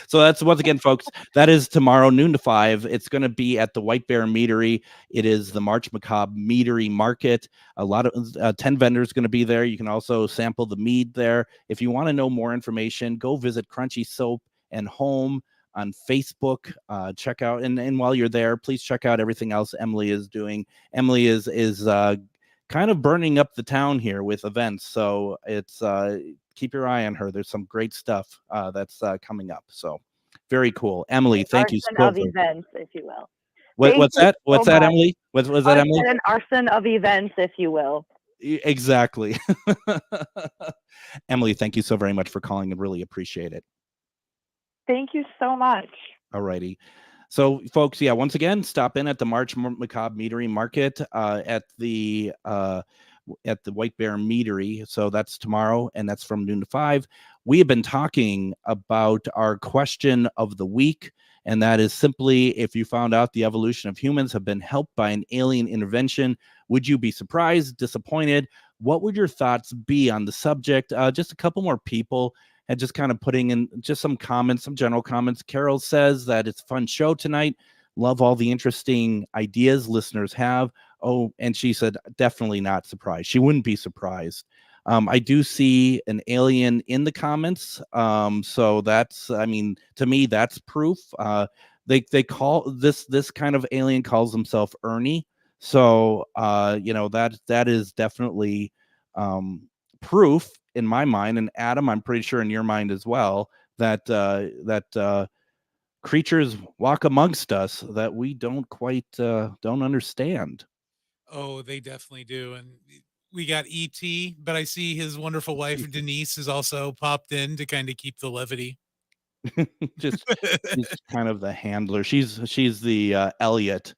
So that's, once again, folks, that is tomorrow noon to 5. It's going to be at the White Bear Meadery. It is the March Macabre Meadery Market. A lot of 10 vendors going to be there. You can also sample the mead there. If you want to know more information, go visit Crunchy Soap and Home on Facebook. Check out, and while you're there, please check out everything else Emily is doing. Emily is kind of burning up the town here with events, so it's keep your eye on her. There's some great stuff that's coming up, so very cool. Emily, thank you so much. Events, if you will. What's that? What's that, Emily? Was that Emily? An arson of events, if you will. Exactly. Emily, thank you so very much for calling. I really appreciate it. Thank you so much. All righty. So, folks, yeah, once again, stop in at the March Macabre Meadery Market at the White Bear Meadery. So that's tomorrow, and that's from noon to 5. We have been talking about our question of the week, and that is simply, if you found out the evolution of humans have been helped by an alien intervention, would you be surprised, disappointed? What would your thoughts be on the subject? Just a couple more people and just kind of putting in just some comments, some general comments. Carol says that it's a fun show tonight. Love all the interesting ideas listeners have. Oh, and she said, definitely not surprised. She wouldn't be surprised. I do see an alien in the comments. So that's, I mean, to me, that's proof. They call this kind of alien calls himself Ernie. So, that is definitely proof in my mind, and Adam, I'm pretty sure in your mind as well, that creatures walk amongst us that we don't quite don't understand. Oh, they definitely do. And we got E.T., but I see his wonderful wife Denise has also popped in to kind of keep the levity. Just she's kind of the handler. She's the Elliot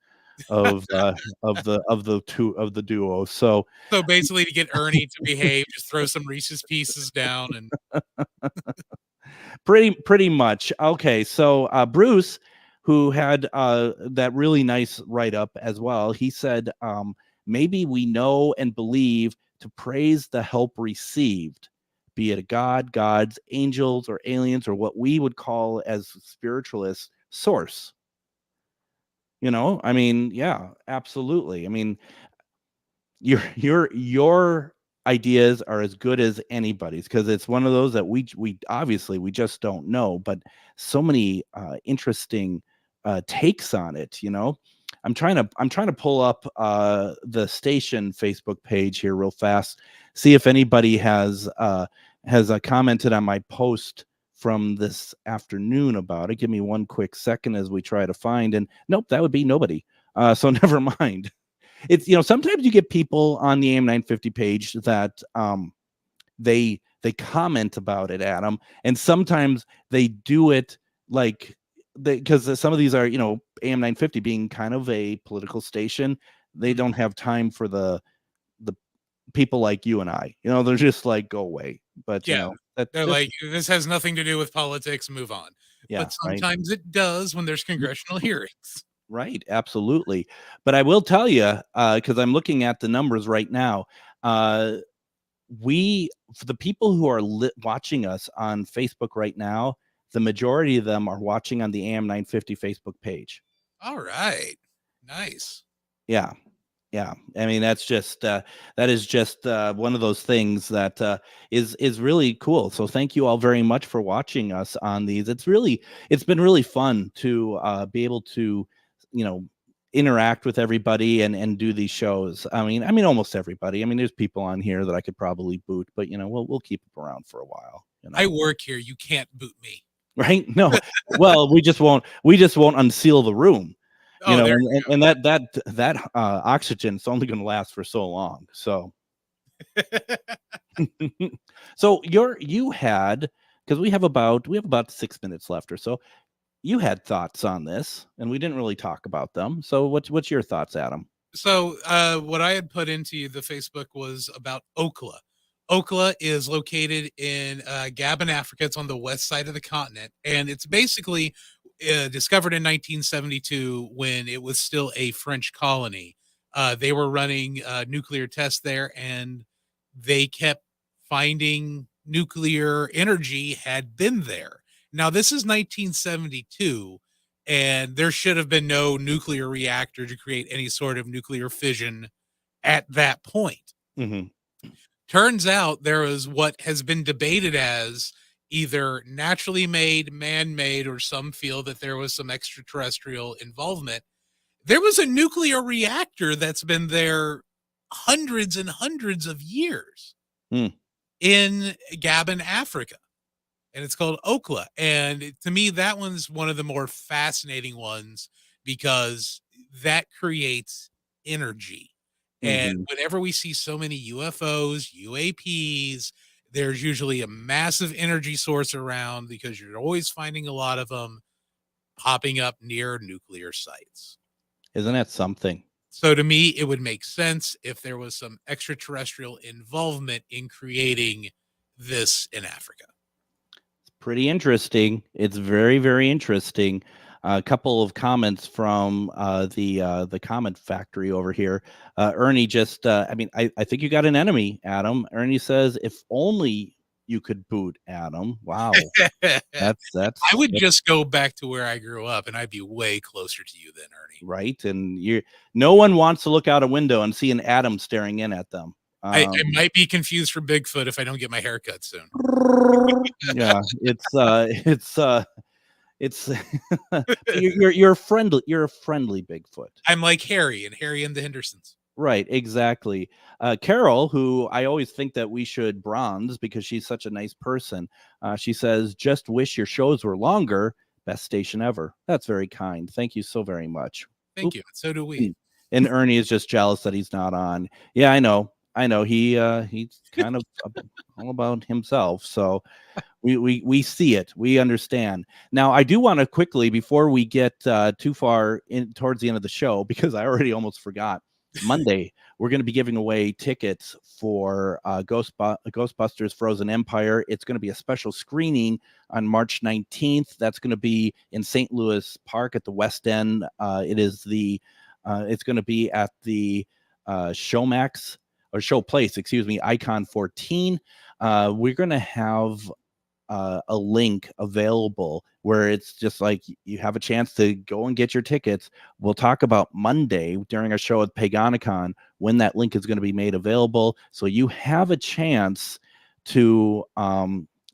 of the duo. So basically, to get Ernie to behave, just throw some Reese's Pieces down, and pretty much. Okay, so Bruce, who had that really nice write-up as well, he said, maybe we know and believe to praise the help received, be it a god, gods, angels, or aliens, or what we would call as spiritualists, source. I mean, yeah, absolutely. I mean, your ideas are as good as anybody's, because it's one of those that we obviously we just don't know, but so many interesting takes on it. I'm trying to pull up the station Facebook page here real fast, see if anybody has commented on my post from this afternoon about it. Give me one quick second as we try to find, and nope, that would be nobody. So never mind. It's, sometimes you get people on the AM 950 page that they comment about it, Adam, and sometimes they do it like because some of these are, AM 950 being kind of a political station, they don't have time for the people like you and I. They're just like, go away. But yeah, they're like, this has nothing to do with politics, move on. Yeah, but sometimes it does when there's congressional hearings. Right, absolutely. But I will tell you, because I'm looking at the numbers right now, for the people who are watching us on Facebook right now, the majority of them are watching on the AM 950 Facebook page. All right. Nice. Yeah. I mean, that's just that is just one of those things that is really cool. So thank you all very much for watching us on these. It's been really fun to be able to, interact with everybody and do these shows. I mean, almost everybody. I mean, there's people on here that I could probably boot, but we'll keep them around for a while. I work here. You can't boot me. Right? No. Well, we just won't unseal the room. And that oxygen is only going to last for so long. So, so you had, because we have about 6 minutes left or so. You had thoughts on this, and we didn't really talk about them. So, what's your thoughts, Adam? So, what I had put into the Facebook was about Okla. Okla is located in Gabon, Africa. It's on the west side of the continent, and it's basically discovered in 1972 when it was still a French colony. They were running nuclear tests there, and they kept finding nuclear energy had been there. Now, this is 1972, and there should have been no nuclear reactor to create any sort of nuclear fission at that point. Mm-hmm. Turns out there is what has been debated as either naturally made, man-made, or some feel that there was some extraterrestrial involvement. There was a nuclear reactor that's been there hundreds and hundreds of years in Gabon, Africa. And it's called Okla. And to me, that one's one of the more fascinating ones because that creates energy. And whenever we see so many UFOs, UAPs, there's usually a massive energy source around because you're always finding a lot of them popping up near nuclear sites. Isn't that something? So to me, it would make sense if there was some extraterrestrial involvement in creating this in Africa. It's pretty interesting. It's very, very interesting. A couple of comments from the comment factory over here. Ernie just, I think you got an enemy, Adam. Ernie says, if only you could boot Adam. Wow. that's I would just go back to where I grew up and I'd be way closer to you than Ernie. Right. And no one wants to look out a window and see an Adam staring in at them. I might be confused for Bigfoot if I don't get my hair cut soon. Yeah, it's you're a friendly Bigfoot. I'm like Harry and the Hendersons. Right, exactly. Carol, who I always think that we should bronze because she's such a nice person. She says, "Just wish your shows were longer. Best station ever." That's very kind. Thank you so very much. Thank you. So do we. And Ernie is just jealous that he's not on. Yeah, I know. He's kind of all about himself. So we see it. We understand. Now, I do want to quickly, before we get too far in towards the end of the show, because I already almost forgot, Monday, we're going to be giving away tickets for Ghostbusters Frozen Empire. It's going to be a special screening on March 19th. That's going to be in St. Louis Park at the West End. It's going to be at the Showmax. Or Showplace, Icon 14. We're going to have a link available where it's just like you have a chance to go and get your tickets. We'll talk about Monday during our show at Paganicon when that link is going to be made available. So you have a chance to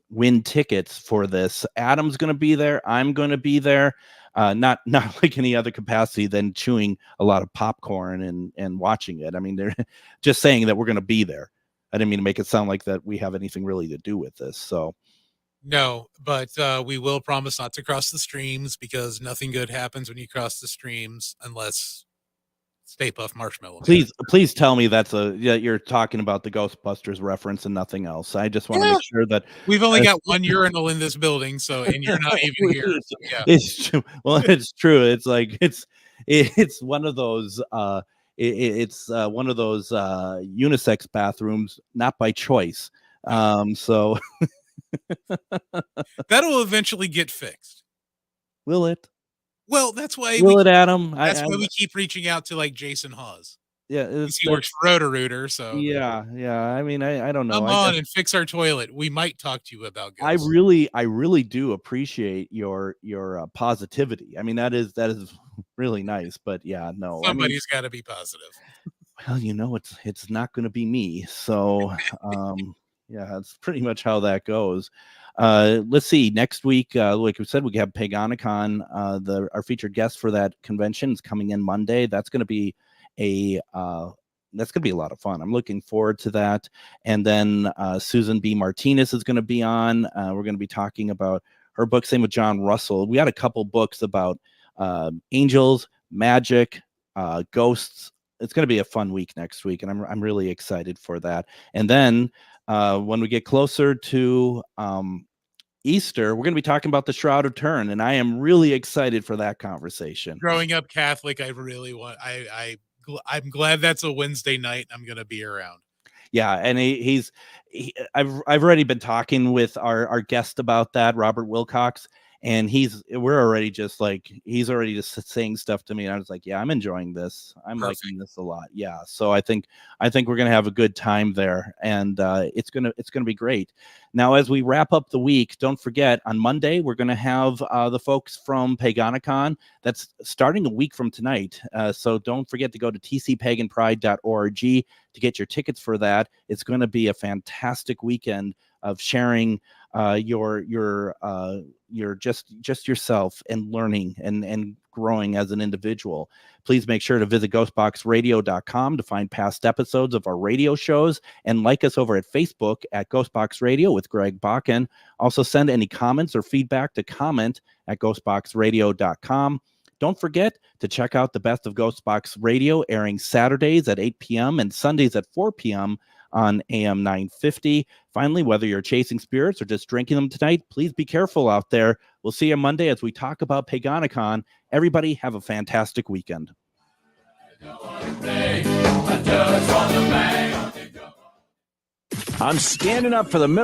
win tickets for this. Adam's going to be there. I'm going to be there. Not like any other capacity than chewing a lot of popcorn and watching it. I mean, they're just saying that we're going to be there. I didn't mean to make it sound like that we have anything really to do with this. So no, but we will promise not to cross the streams because nothing good happens when you cross the streams unless Stay Puft Marshmallow. Please tell me you're talking about the Ghostbusters reference and nothing else. I just want to make sure that we've only got one urinal in this building, and you're not even here. So, yeah. It's true. Well, it's true. It's like it's one of those one of those unisex bathrooms, not by choice. So that'll eventually get fixed. Will it? Well, that's why Adam? That's why we keep reaching out to like Jason Hawes. he works for Roto-Rooter, so yeah. I mean, I don't know. Come on and fix our toilet. We might talk to you about ghosts. I really do appreciate your positivity. I mean, that is really nice. But yeah, no, Somebody's got to be positive. Well, it's not going to be me. So, yeah, that's pretty much how that goes. Let's see. Next week, like we said, we have Paganicon. Our featured guest for that convention is coming in Monday. That's going to be a lot of fun. I'm looking forward to that. And then Susan B. Martinez is going to be on. We're going to be talking about her book. Same with John Russell. We had a couple books about angels, magic, ghosts. It's going to be a fun week next week, and I'm really excited for that. And then when we get closer to Easter, we're going to be talking about the Shroud of Turin, and I am really excited for that conversation. Growing up Catholic, I really want. I'm glad that's a Wednesday night. I'm going to be around. Yeah, and I've already been talking with our guest about that, Robert Wilcox, and he's already just saying stuff to me, and I was like, yeah, I'm enjoying this. I'm liking this a lot. Yeah, so I think we're gonna have a good time there, and it's gonna be great. Now, as we wrap up the week, don't forget on Monday we're gonna have the folks from Paganicon. That's starting a week from tonight. So don't forget to go to tcpaganpride.org to get your tickets for that. It's going to be a fantastic weekend of sharing your just yourself and learning and growing as an individual. Please make sure to visit ghostboxradio.com to find past episodes of our radio shows, and like us over at Facebook at Ghostbox Radio with Greg Bakun. Also send any comments or feedback to comment at ghostboxradio.com. Don't forget to check out the Best of Ghostbox Radio, airing Saturdays at 8 p.m. and Sundays at 4 p.m. on AM 950. Finally, whether you're chasing spirits or just drinking them tonight, please be careful out there. We'll see you Monday as we talk about Paganicon. Everybody have a fantastic weekend. I'm standing up for the middle.